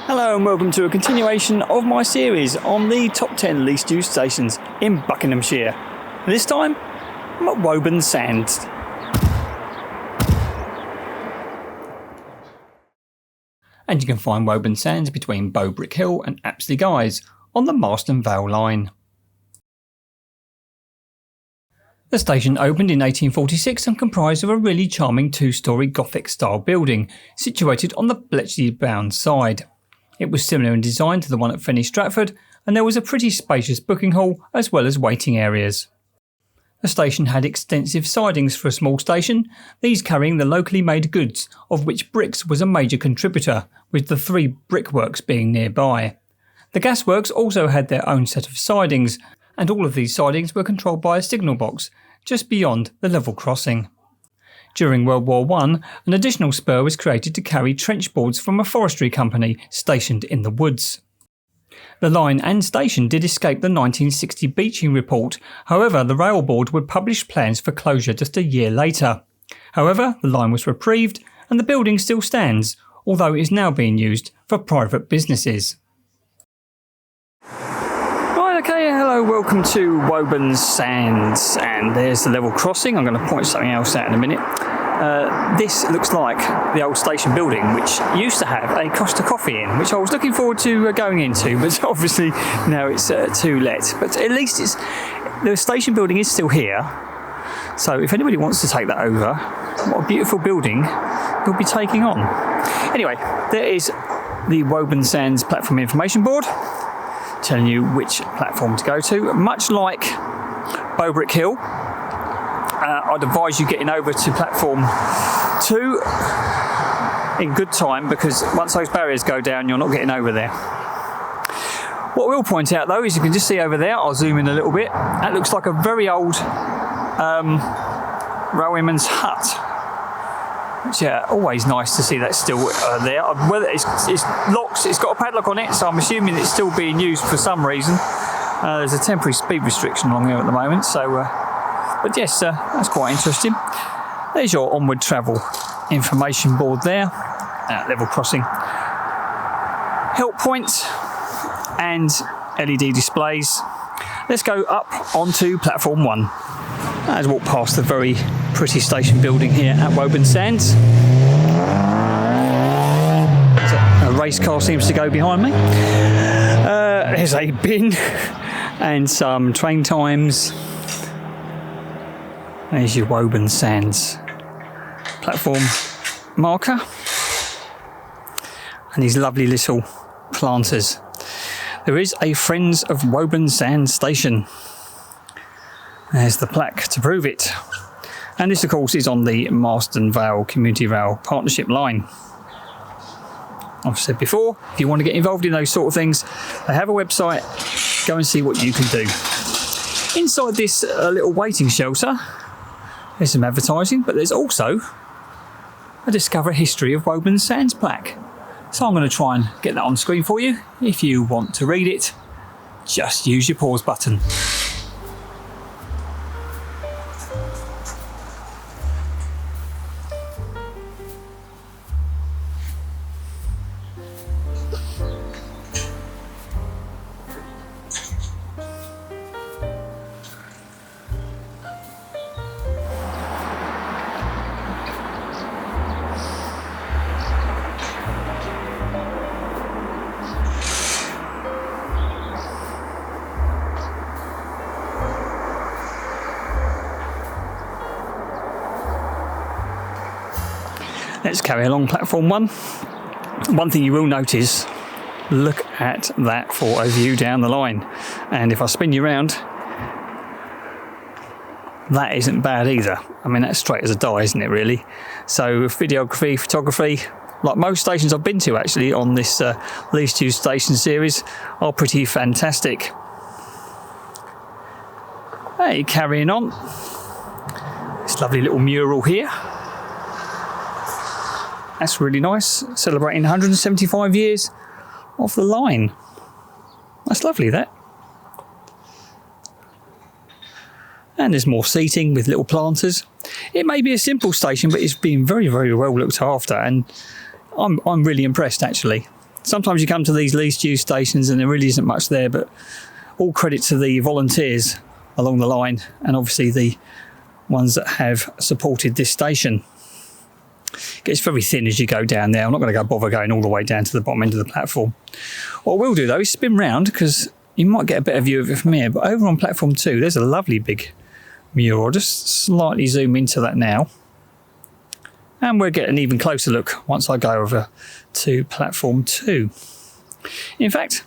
Hello and welcome to a continuation of my series on the top 10 least used stations in Buckinghamshire. This time, I'm at Woburn Sands. And you can find Woburn Sands between Bowbrick Hill and Apsley Guys on the Marston Vale Line. The station opened in 1846 and comprised of a really charming two-storey Gothic-style building situated on the Bletchley-bound side. It was similar in design to the one at Fenny Stratford, and there was a pretty spacious booking hall as well as waiting areas. The station had extensive sidings for a small station, these carrying the locally made goods, of which bricks was a major contributor, with the 3 brickworks being nearby. The gasworks also had their own set of sidings, and all of these sidings were controlled by a signal box, just beyond the level crossing. During World War I, an additional spur was created to carry trench boards from a forestry company stationed in the woods. The line and station did escape the 1960 beaching report, however the Rail Board would publish plans for closure just a year later. However, the line was reprieved and the building still stands, although it is now being used for private businesses. Okay, hello, welcome to Woburn Sands, and there's the level crossing. I'm going to point something else out in a minute. This looks like the old station building, which used to have a Costa Coffee in, which I was looking forward to going into, but obviously now it's too let. But at least the station building is still here, so if anybody wants to take that over, what a beautiful building you'll be taking on. Anyway, there is the Woburn Sands platform information board, telling you which platform to go to. Much like Bowbrick Hill, I'd advise you getting over to platform 2 in good time, because once those barriers go down you're not getting over there. What I will point out though is you can just see over there, I'll zoom in a little bit, that looks like a very old railwayman's hut. Yeah, always nice to see that still there. Whether it's locked, it's got a padlock on it, so I'm assuming it's still being used for some reason. There's a temporary speed restriction along there at the moment, so but yes, that's quite interesting. There's your onward travel information board there, level crossing, help points and LED displays. Let's go up onto platform 1. As I walk past the very pretty station building here at Woburn Sands. A race car seems to go behind me. There's a bin and some train times. There's your Woburn Sands platform marker. And these lovely little planters. There is a Friends of Woburn Sands station. There's the plaque to prove it. And this, of course, is on the Marston Vale Community Rail Partnership line. I've said before, if you want to get involved in those sort of things, they have a website. Go and see what you can do. Inside this little waiting shelter, there's some advertising, but there's also a Discover History of Woburn Sands plaque. So I'm going to try and get that on screen for you. If you want to read it, just use your pause button. Let's carry along platform 1. One thing you will notice, look at that for a view down the line. And if I spin you around, that isn't bad either. I mean, that's straight as a die, isn't it, really? So videography, photography, like most stations I've been to actually on this least used station series, are pretty fantastic. Hey, carrying on. This lovely little mural here. That's really nice, celebrating 175 years of the line. That's lovely, that. And there's more seating with little planters. It may be a simple station, but it's been very, very well looked after, and I'm really impressed actually. Sometimes you come to these least used stations and there really isn't much there, but all credit to the volunteers along the line and obviously the ones that have supported this station. It gets very thin as you go down there. I'm not going to bother going all the way down to the bottom end of the platform. What I will do though is spin round, because you might get a better view of it from here. But over on platform 2, there's a lovely big mural. I'll just slightly zoom into that now. And we'll get an even closer look once I go over to platform 2. In fact,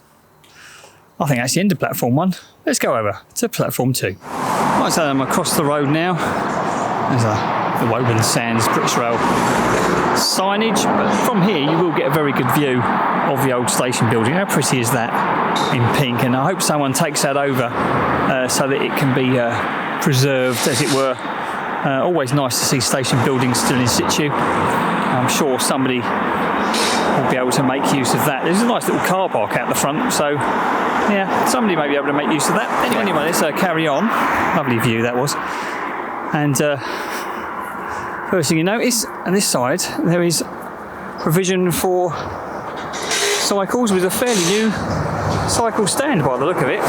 I think that's the end of platform 1. Let's go over to platform 2. Like I say, I'm across the road now. There's the Woburn Sands British Rail signage, but from here you will get a very good view of the old station building. How pretty is that in pink? And I hope someone takes that over so that it can be preserved, as it were. Always nice to see station buildings still in situ. I'm sure somebody will be able to make use of that. There's a nice little car park out the front, so yeah, somebody may be able to make use of that. Anyway, let's carry on. Lovely view that was. And first thing you notice, on this side, there is provision for cycles with a fairly new cycle stand by the look of it.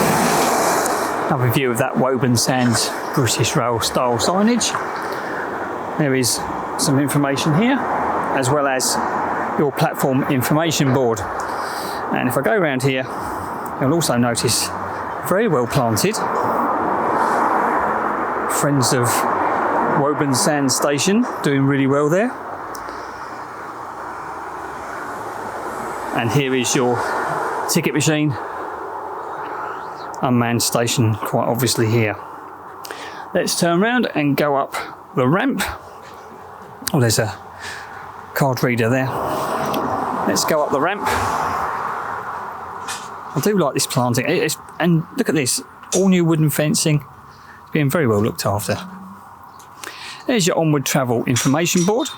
Another view of that Woburn Sands British Rail style signage. There is some information here, as well as your platform information board. And if I go around here, you'll also notice very well planted Friends of Woburn Sands Station, doing really well there. And here is your ticket machine. Unmanned station, quite obviously here. Let's turn around and go up the ramp. Oh, there's a card reader there. Let's go up the ramp. I do like this planting. And look at this, all new wooden fencing. It's being very well looked after. There's your onward travel information board.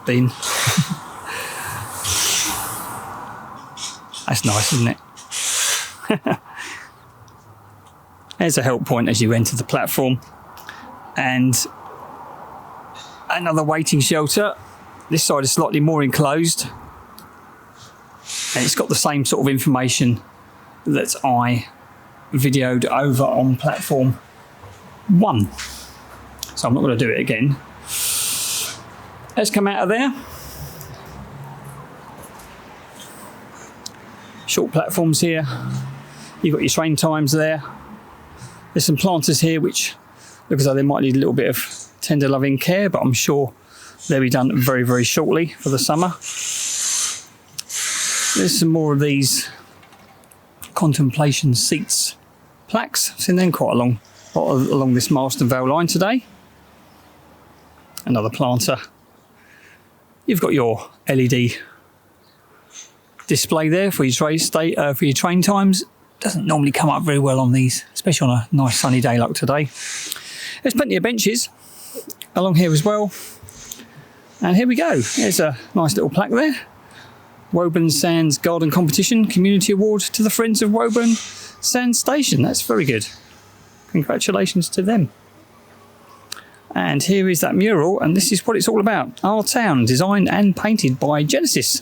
Been. That's nice, isn't it? There's a help point as you enter the platform. And another waiting shelter. This side is slightly more enclosed. And it's got the same sort of information that I videoed over on platform 1. So I'm not going to do it again. Let's come out of there. Short platforms here. You've got your train times there. There's some planters here which look as though they might need a little bit of tender loving care, but I'm sure they'll be done very, very shortly for the summer. There's some more of these contemplation seats plaques. I've seen them quite along this Marston Vale Line today. Another planter. You've got your LED display there for your train times. Doesn't normally come up very well on these, especially on a nice sunny day like today. There's plenty of benches along here as well. And here we go. There's a nice little plaque there. Woburn Sands Garden Competition Community Award to the Friends of Woburn Sands Station. That's very good. Congratulations to them. And here is that mural, and this is what it's all about. Our town, designed and painted by Genesis,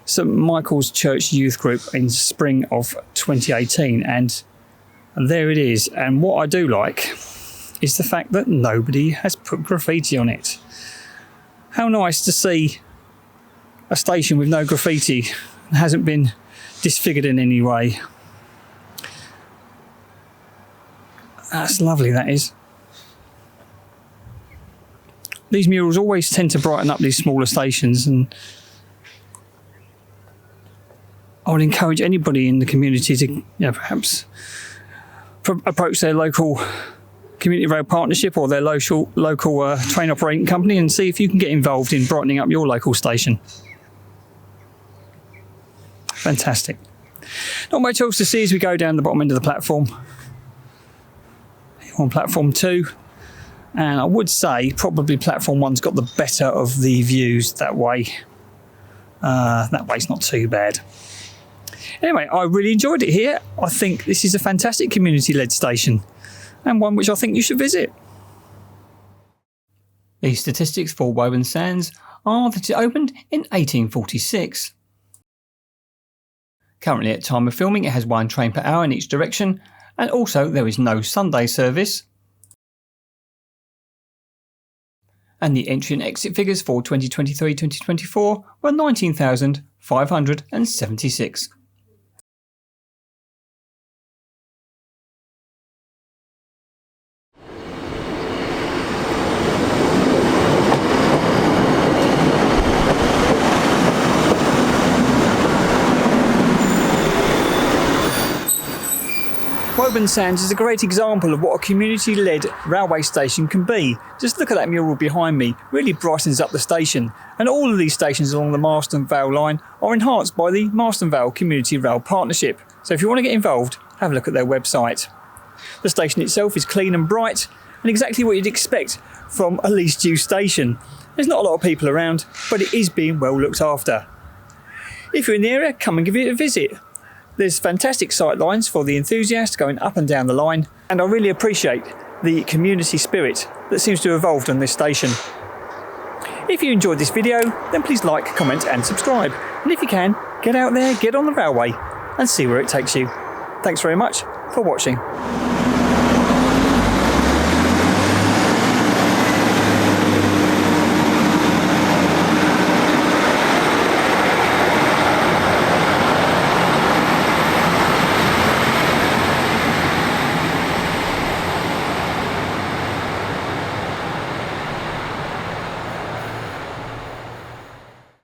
St Michael's Church Youth Group in spring of 2018. And there it is. And what I do like is the fact that nobody has put graffiti on it. How nice to see a station with no graffiti, hasn't been disfigured in any way. That's lovely, that is. These murals always tend to brighten up these smaller stations, and I would encourage anybody in the community to perhaps approach their local community rail partnership or their local train operating company and see if you can get involved in brightening up your local station. Fantastic. Not much else to see as we go down the bottom end of the platform. On platform 2, and I would say probably platform 1's got the better of the views that way. That way's not too bad. Anyway, I really enjoyed it here. I think this is a fantastic community-led station, and one which I think you should visit. The statistics for Woburn Sands are that it opened in 1846. Currently at time of filming it has 1 train per hour in each direction, and also there is no Sunday service. And the entry and exit figures for 2023-2024 were 19,576. Woburn Sands is a great example of what a community-led railway station can be. Just look at that mural behind me, really brightens up the station. And all of these stations along the Marston Vale Line are enhanced by the Marston Vale Community Rail Partnership. So if you want to get involved, have a look at their website. The station itself is clean and bright, and exactly what you'd expect from a leased-use station. There's not a lot of people around, but it is being well looked after. If you're in the area, come and give it a visit. There's fantastic sight lines for the enthusiast going up and down the line, and I really appreciate the community spirit that seems to have evolved on this station. If you enjoyed this video, then please like, comment and subscribe. And if you can, get out there, get on the railway and see where it takes you. Thanks very much for watching.